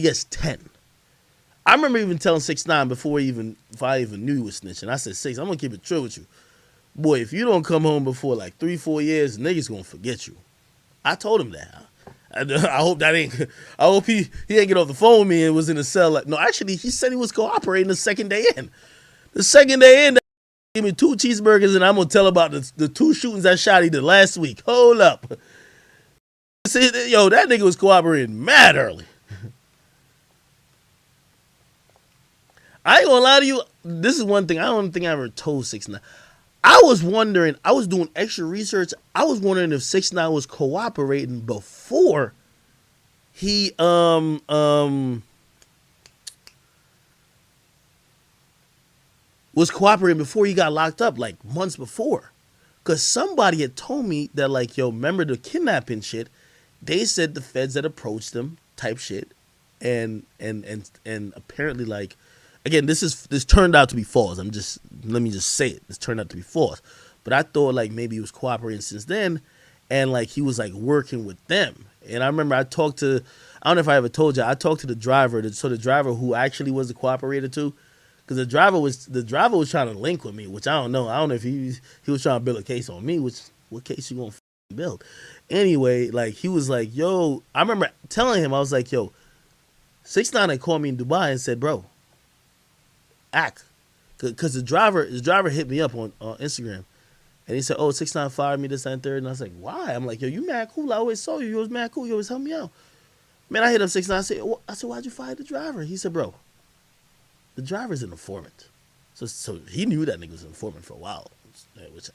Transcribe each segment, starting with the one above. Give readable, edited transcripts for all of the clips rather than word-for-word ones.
he gets 10. I remember even telling 6ix9ine before I even knew he was snitching. I said, 6, I'm gonna keep it true with you. Boy, if you don't come home before like 3-4 years, niggas gonna forget you. I told him that. I hope that ain't. I hope he ain't get off the phone with me and was in the cell. No, actually, he said he was cooperating the second day in. The second day in, gave me 2 cheeseburgers, and I'm gonna tell about the 2 shootings I shot he did last week. Hold up. See, yo, that nigga was cooperating mad early. I ain't gonna lie to you. This is one thing I don't think I ever told 6ix9ine. I was wondering. I was doing extra research. I was wondering if 6ix9ine was cooperating before he was cooperating before he got locked up, like months before. Cause somebody had told me that, like, yo, remember the kidnapping shit? They said the feds that approached them, type shit, and apparently, like, again, this turned out to be false. Let me just say it. This turned out to be false. But I thought like maybe he was cooperating since then, and like he was like working with them. And I remember I talked to, I don't know if I ever told you, I talked to the driver, so the driver who actually was the cooperator too, because the driver was trying to link with me, which I don't know. I don't know if he was trying to build a case on me, which what case you gonna build? Anyway, like he was like, yo, I remember telling him, I was like, yo, 6ix9ine had called me in Dubai and said, bro, act, because the driver hit me up on Instagram, and he said, oh, 6ix9ine fired me this and third, and I was like, why? I'm like, yo, you mad cool? I always saw you. You was mad cool. You always helped me out. Man, I hit up 6ix9ine. I said, why'd you fire the driver? He said, bro, the driver's an informant. So he knew that nigga was an informant for a while, which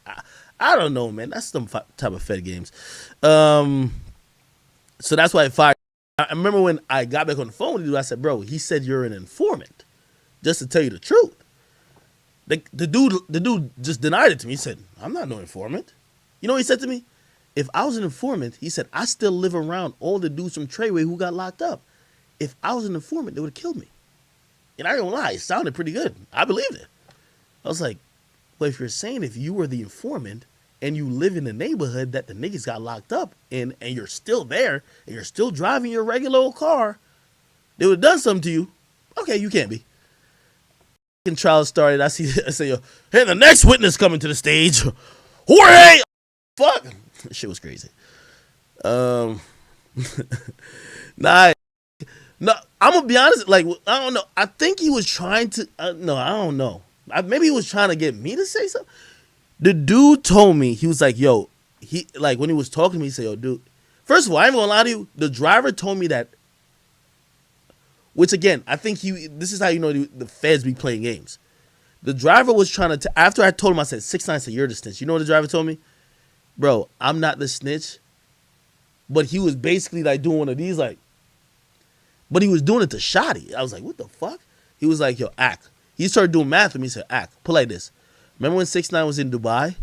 I don't know, man. That's some type of Fed games. So that's why I fired. I remember when I got back on the phone with you, I said, bro, he said you're an informant. Just to tell you the truth. The dude just denied it to me. He said, I'm not no informant. You know what he said to me? If I was an informant, he said, I still live around all the dudes from Treyway who got locked up. If I was an informant, they would have killed me. And I don't lie, it sounded pretty good. I believed it. I was like, well, if you're saying if you were the informant and you live in the neighborhood that the niggas got locked up in, and you're still there, and you're still driving your regular old car, they would have done something to you. Okay, you can't be. Trial started. I say, yo, hey, the next witness coming to the stage, Jorge. Fuck, shit was crazy. Nah, no, I'm gonna be honest. Like, I don't know. I think he was trying to. No, I don't know. Maybe he was trying to get me to say something. The dude told me, he was like, yo, he like when he was talking to me, he said, yo, dude. First of all, I ain't gonna lie to you. The driver told me that. Which again, I think this is how you know the feds be playing games. The driver was trying to, after I told him, I said, 6ix9ine said, you're the snitch. You know what the driver told me? Bro, I'm not the snitch. But he was basically like doing one of these, like, but he was doing it to Shotty. I was like, what the fuck? He was like, yo, act. He started doing math with me. He said, act. Put like this. Remember when 6ix9ine was in Dubai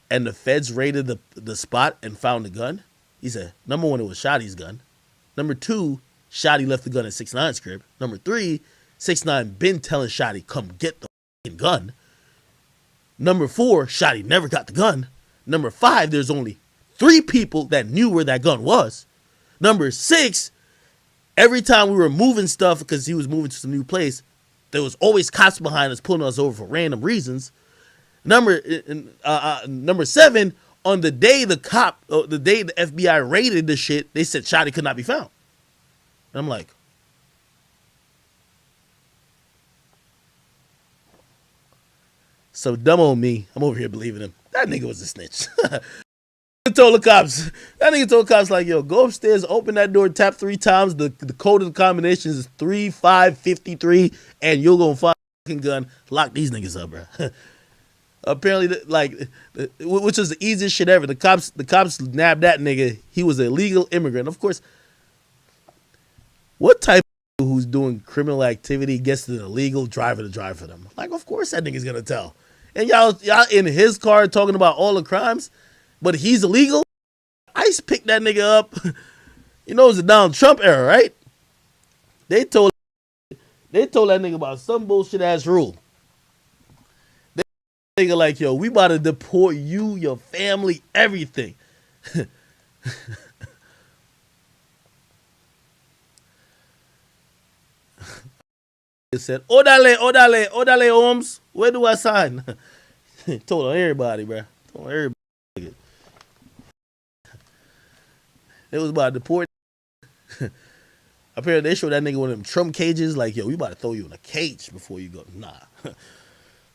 and the feds raided the spot and found the gun? He said, number 1, it was Shotty's gun. Number 2, Shotty left the gun at 6ix9ine's crib. Number 3, 6ix9ine been telling Shotty, come get the fucking gun. Number 4, Shotty never got the gun. Number 5, there's only 3 people that knew where that gun was. Number 6, every time we were moving stuff, because he was moving to some new place, there was always cops behind us pulling us over for random reasons. Number 7, on the day the FBI raided the shit, they said Shotty could not be found. And I'm like, so dumb old me. I'm over here believing him. That nigga was a snitch. That nigga told the cops, like, yo, go upstairs, open that door, tap 3 times. The code of the combinations is 3553, and you're gonna find a fucking gun. Lock these niggas up, bro. Apparently, which was the easiest shit ever. The cops nabbed that nigga. He was an illegal immigrant. Of course. What type of who's doing criminal activity gets an illegal driver to drive for them? Like, of course that nigga's gonna tell. And y'all in his car talking about all the crimes, but he's illegal. ICE picked that nigga up. You know, it was the Donald Trump era, right? They told that nigga about some bullshit ass rule. They nigga like, yo, we about to deport you, your family, everything. He said, Odale, Odale, Odale Holmes, where do I sign? Told on everybody, bro. Told on everybody. It was about to deport. Apparently, they showed that nigga one of them Trump cages. Like, yo, we about to throw you in a cage before you go. Nah.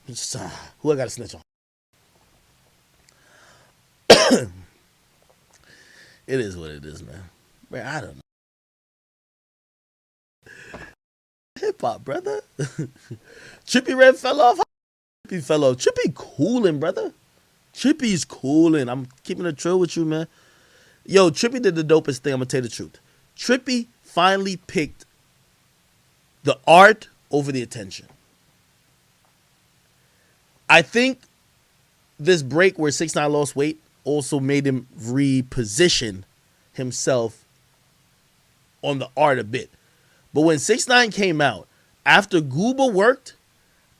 Just, who I got to snitch on? It is what it is, man. Man, I don't know. Hip hop, brother. Trippy Red fell off. Trippy fell off. Trippy cooling, brother. Trippy's cooling. I'm keeping it true with you, man. Yo, Trippy did the dopest thing. I'm gonna tell you the truth. Trippy finally picked the art over the attention. I think this break where 6ix9ine lost weight also made him reposition himself on the art a bit. But when 6ix9ine came out, after Gooba worked,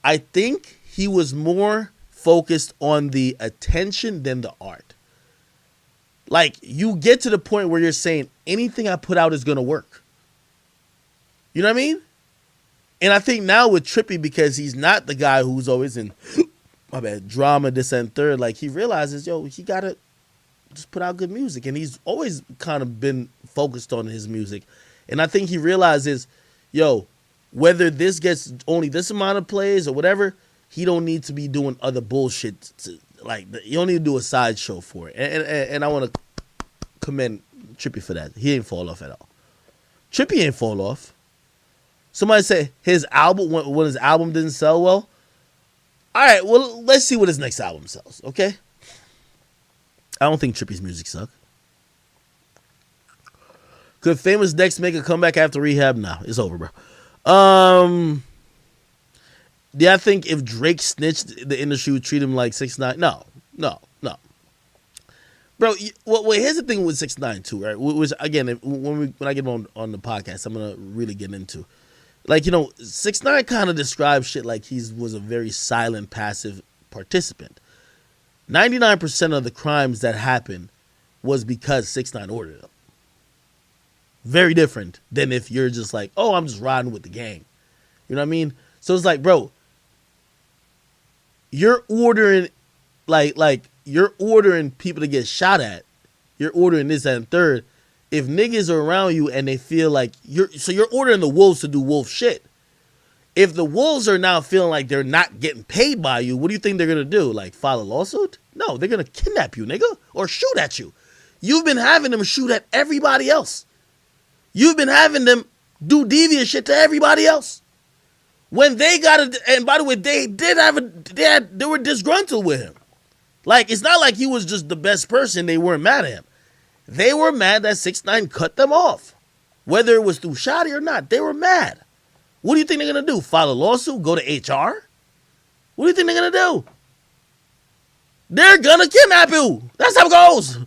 I think he was more focused on the attention than the art. Like, you get to the point where you're saying, anything I put out is going to work. You know what I mean? And I think now with Trippy, because he's not the guy who's always in, my bad, drama, this and third, like, he realizes, yo, he got to just put out good music. And he's always kind of been focused on his music. And I think he realizes, yo, whether this gets only this amount of plays or whatever, he don't need to be doing other bullshit. Like, you don't need to do a sideshow for it. And I want to commend Trippy for that. He ain't fall off at all. Trippy ain't fall off. Somebody say his album, when his album didn't sell well. All right, well, let's see what his next album sells, okay? I don't think Trippy's music suck. Could Famous Dex make a comeback after rehab? Nah, it's over, bro. Yeah, I think if Drake snitched, the industry would treat him like 6ix9ine. No. Bro, well, here's the thing with 6ix9ine too, right? Which again, when I get on the podcast, I'm gonna really get into. Like, you know, 6ix9ine kind of describes shit like he was a very silent, passive participant. 99% of the crimes that happened was because 6ix9ine ordered them. Very different than if you're just like, oh, I'm just riding with the gang. You know what I mean? So it's like, bro, you're ordering, like you're ordering people to get shot at. You're ordering this and third. If niggas are around you and they feel like you're ordering the wolves to do wolf shit. If the wolves are now feeling like they're not getting paid by you, what do you think they're gonna do? Like, file a lawsuit? No, they're gonna kidnap you, nigga, or shoot at you. You've been having them shoot at everybody else. You've been having them do devious shit to everybody else. When they got it, and by the way, they were disgruntled with him. Like, it's not like he was just the best person. They weren't mad at him. They were mad that 6ix9ine cut them off. Whether it was through Shotty or not, they were mad. What do you think they're going to do? File a lawsuit? Go to HR? What do you think they're going to do? They're going to kidnap you. That's how it goes.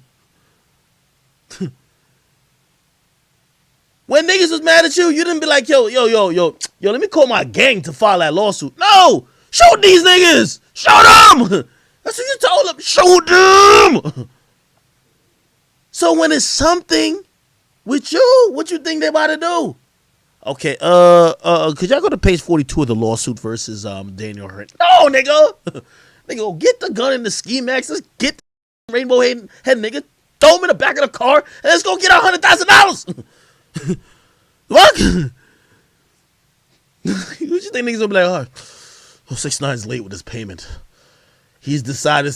When niggas was mad at you, you didn't be like, yo, let me call my gang to file that lawsuit. No! Shoot these niggas! Shoot them! That's what you told them. Shoot them! So when it's something with you, what you think they about to do? Okay, could y'all go to page 42 of the lawsuit versus Daniel Hurt? No, nigga! Nigga, get the gun in the ski max. Let's get the rainbow head nigga. Throw him in the back of the car and let's go get $100,000. What? What you think niggas gonna be like, oh, 6ix9ine's late with his payment. He's decided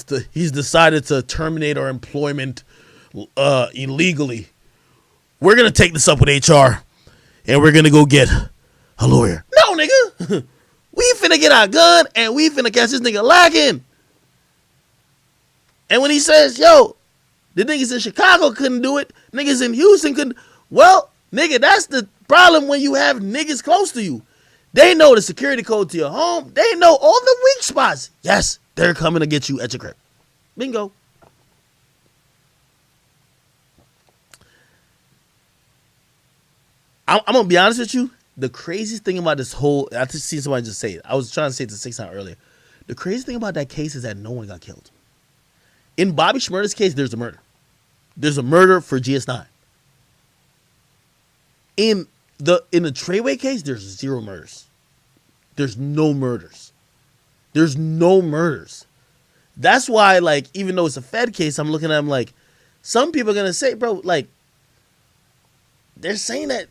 to terminate our employment illegally. We're gonna take this up with HR and we're gonna go get a lawyer. No, nigga. We finna get our gun and we finna catch this nigga lacking. And when he says, yo, the niggas in Chicago couldn't do it, niggas in Houston couldn't, well, nigga, that's the problem when you have niggas close to you. They know the security code to your home. They know all the weak spots. Yes, they're coming to get you at your crib. Bingo. I'm going to be honest with you. The craziest thing about this whole, I just seen somebody just say it. I was trying to say it to 6ix9ine earlier. The craziest thing about that case is that no one got killed. In Bobby Shmurda's case, there's a murder. There's a murder for GS9. In the Treyway case, there's 0 murders. There's no murders. There's no murders. That's why, like, even though it's a Fed case, I'm looking at them like, some people are gonna say, bro, like, they're saying that.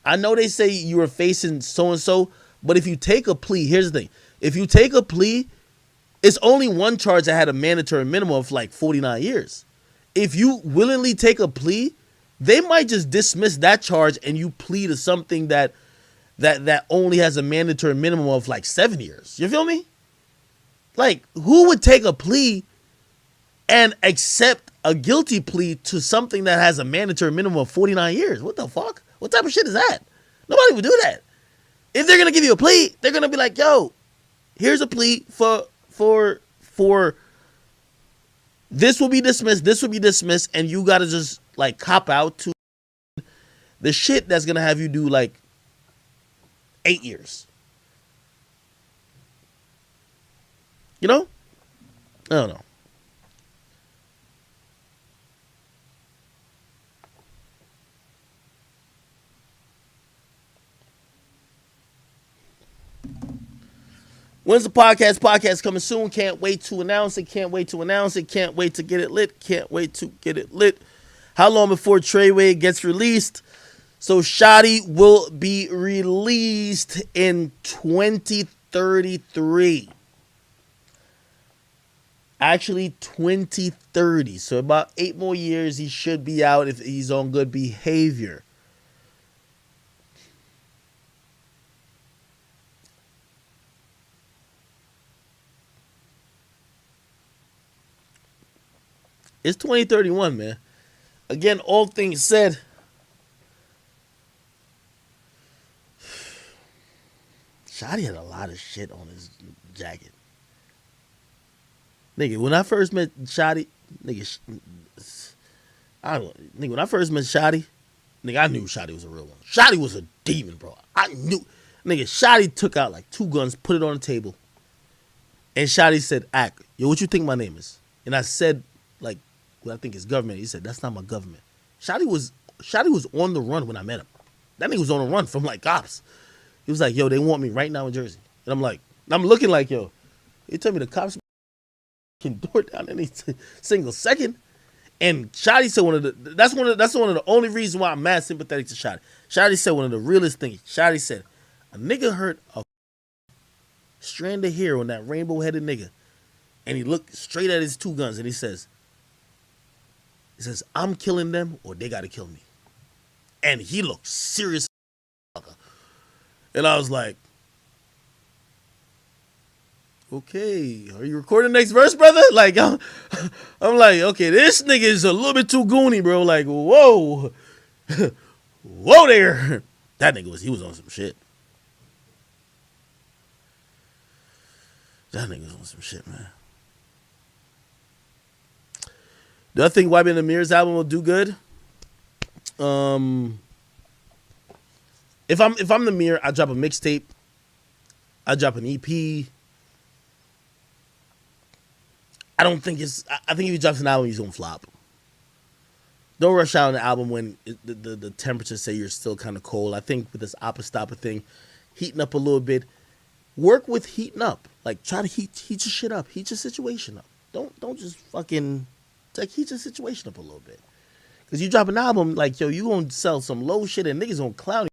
I know they say you were facing so and so, but if you take a plea, here's the thing: if you take a plea, it's only one charge that had a mandatory minimum of like 49 years. If you willingly take a plea, they might just dismiss that charge and you plead to something that only has a mandatory minimum of like 7 years. You feel me? Like, who would take a plea and accept a guilty plea to something that has a mandatory minimum of 49 years? What the fuck? What type of shit is that? Nobody would do that. If they're gonna give you a plea, they're gonna be like, yo, here's a plea for this will be dismissed, and you gotta just like cop out to the shit that's gonna have you do like 8 years. You know? I don't know. When's the podcast? Podcast coming soon. Can't wait to announce it. Can't wait to announce it. Can't wait to get it lit. Can't wait to get it lit. How long before Treyway gets released? So Shotty will be released in 2033. Actually, 2030. So about 8 more years he should be out if he's on good behavior. It's 2031, man. Again, all things said, Shotty had a lot of shit on his jacket. Nigga, when I first met Shotty, nigga, when I first met Shotty, nigga, I knew Shotty was a real one. Shotty was a demon, bro. I knew. Nigga, Shotty took out like 2 guns, put it on the table, and Shotty said, yo, what you think my name is? And I said, like, well, I think it's government. He said, that's not my government. Shotty was on the run when I met him. That nigga was on the run from like cops. He was like, yo, they want me right now in Jersey. And I'm like, I'm looking like, yo, you tell me the cops can do it down any single second. And Shotty said that's one of the only reasons why I'm mad sympathetic to Shotty. Shotty said one of the realest things. Shotty said, a nigga hurt a strand of hair on that rainbow-headed nigga. And he looked straight at his 2 guns and he says, I'm killing them or they got to kill me. And he looked serious. And I was like, okay, are you recording the next verse, brother? Like, I'm like, okay, this nigga is a little bit too goony, bro. Like, whoa. Whoa there. That nigga he was on some shit. That nigga was on some shit, man. Do I think Wiping the Mirrors album will do good? If I'm the Mirror, I drop a mixtape. I drop an EP. I think if he drops an album, he's gonna flop. Don't rush out an album when the temperatures say you're still kind of cold. I think with this Apostapa thing, heating up a little bit. Work with heating up. Like, try to heat your shit up. Heat your situation up. Don't just fucking like heat your situation up a little bit. Because you drop an album, like, yo, you gonna sell some low shit and niggas gonna clown you.